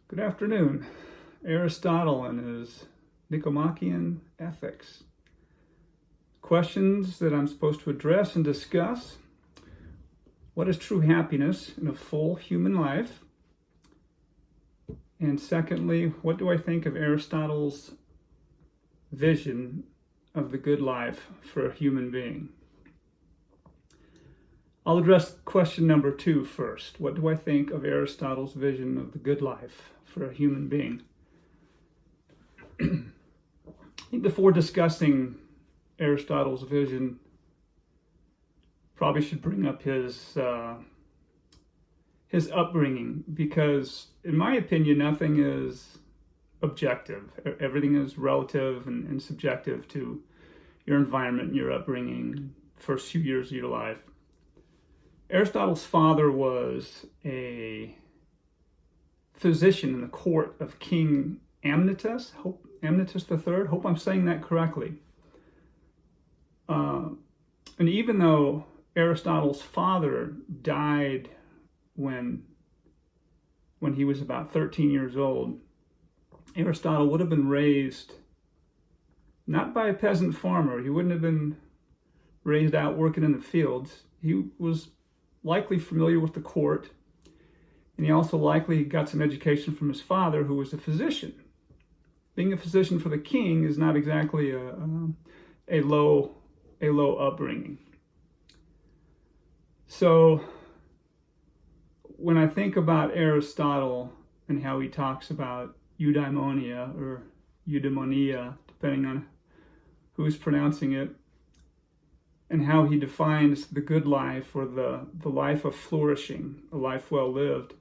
Good afternoon. Aristotle and his Nicomachean Ethics. Questions that I'm supposed to address and discuss. What is true happiness in a full human life? And secondly, what do I think of Aristotle's vision of the good life for a human being? I'll address question number 2 first. What do I think of Aristotle's vision of the good life for a human being? I think before discussing Aristotle's vision, probably should bring up his upbringing, because in my opinion, nothing is objective. Everything is relative and subjective to your environment and your upbringing, first few years of your life. Aristotle's father was a physician in the court of King Amnitus III. Hope I'm saying that correctly. And even though Aristotle's father died when he was about 13 years old, Aristotle would have been raised not by a peasant farmer. He wouldn't have been raised out working in the fields. He was likely familiar with the court, and he also likely got some education from his father, who was a physician. Being a physician for the king is not exactly a low upbringing. So when I think about Aristotle and how he talks about Eudaimonia or Eudaimonia, depending on who's pronouncing it, and how he defines the good life, or the life of flourishing, a life well lived,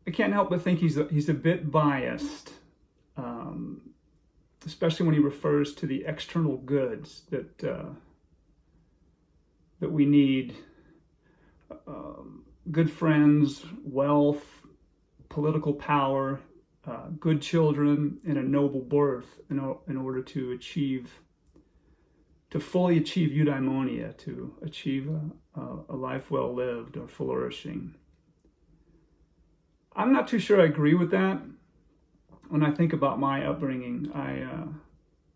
I can't help but think he's a bit biased, especially when he refers to the external goods that we need: good friends, wealth, political power, good children, and a noble birth in order to fully achieve eudaimonia, to achieve a life well lived or flourishing. I'm not too sure I agree with that. When I think about my upbringing, I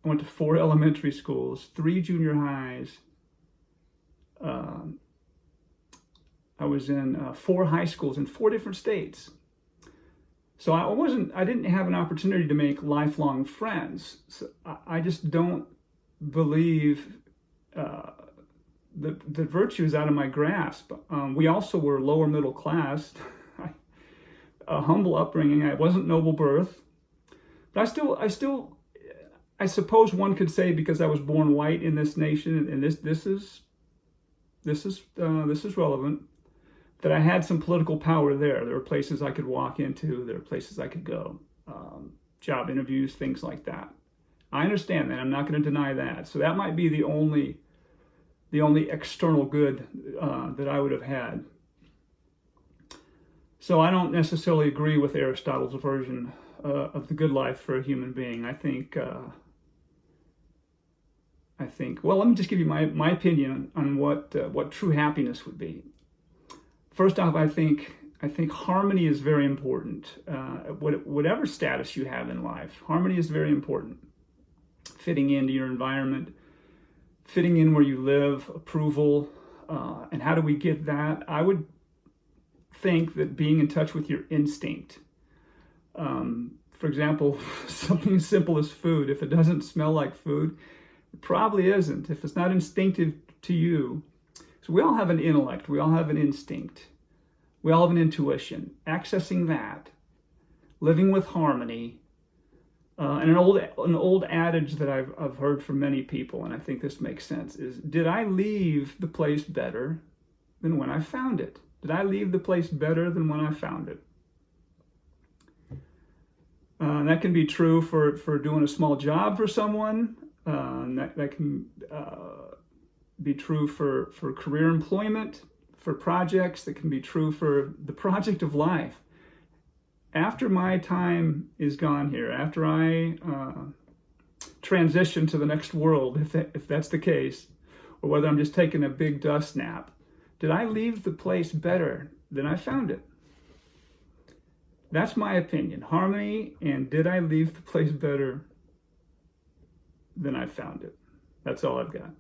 went to 4 elementary schools, 3 junior highs. I was in 4 high schools in 4 different states. So I didn't have an opportunity to make lifelong friends. So I just don't believe the virtue is out of my grasp. We also were lower middle class, a humble upbringing. I wasn't noble birth, but I suppose one could say, because I was born white in this nation, and this is relevant, that I had some political power there. There were places I could walk into. There were places I could go, job interviews, things like that. I understand that. I'm not going to deny that. So that might be the only external good that I would have had. So I don't necessarily agree with Aristotle's version of the good life for a human being. I think. Well, let me just give you my opinion on what true happiness would be. First off, I think harmony is very important. Whatever status you have in life, harmony is very important. Fitting into your environment, fitting in where you live, approval, and how do we get that? I would think that being in touch with your instinct. For example, something as simple as food. If it doesn't smell like food, it probably isn't. If it's not instinctive to you. So we all have an intellect. We all have an instinct. We all have an intuition. Accessing that, living with harmony. And an old adage that I've heard from many people, and I think this makes sense, is: did I leave the place better than when I found it? Did I leave the place better than when I found it? That can be true for doing a small job for someone. That can be true for career employment, for projects. That can be true for the project of life. After my time is gone here, after I transition to the next world, if that's the case, or whether I'm just taking a big dust nap, did I leave the place better than I found it? That's my opinion. Harmony, and did I leave the place better than I found it? That's all I've got.